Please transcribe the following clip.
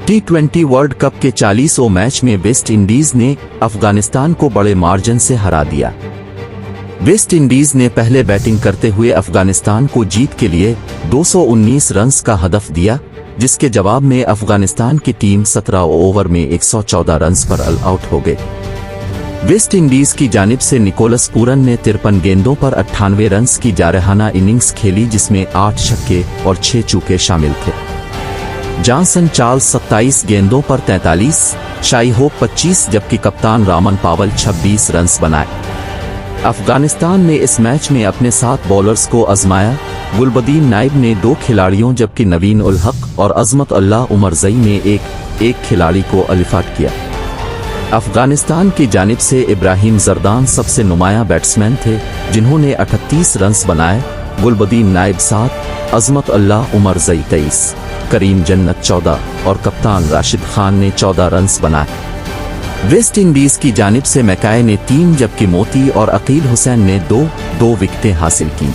T20 world cup के 40वें match में West Indies ने अफगानिस्तान को बड़े मार्जिन से हरा दिया। वेस्ट इंडीज ने पहले बैटिंग करते हुए अफगानिस्तान को जीत के लिए 219 रन्स का हदफ दिया, जिसके जवाब में अफगानिस्तान की टीम 17 ओवर में 114 रन्स पर ऑल आउट हो गई। वेस्ट इंडीज की जानिब से निकोलस पूरन ने 53 गेंदों पर 98 रन्स की जारहाना इनिंग्स खेली, जिसमें 8 छक्के और 6 चौके शामिल थे। जॉनसन चार्ल्स 27 गेंदों पर 43, शाई होप 25 जबकि कप्तान रामन पावल 26 रन्स बनाए। अफगानिस्तान ने इस मैच में अपने 7 बॉलर्स को आजमाया। गुलबदीन नाइब ने 2 खिलाड़ियों जबकि नवीन उल हक और अजमत अल्लाह उमरजई ने एक खिलाड़ी को अलिफाट किया। अफगानिस्तान की जानिब से इब्राहिम जरदान सबसे नुमायां बैट्समैन थे, जिन्होंने 38 रन्स बनाए। गुलबदीन नाइब 7, अजमत अल्लाह उमरजई 23, करीम जन्नत 14 और कप्तान राशिद खान ने 14 रन्स बनाए। वेस्ट इंडीज की जानिब से मैकाय ने 3 जबकि मोती और अकील हुसैन ने 2 विकेटें हासिल की।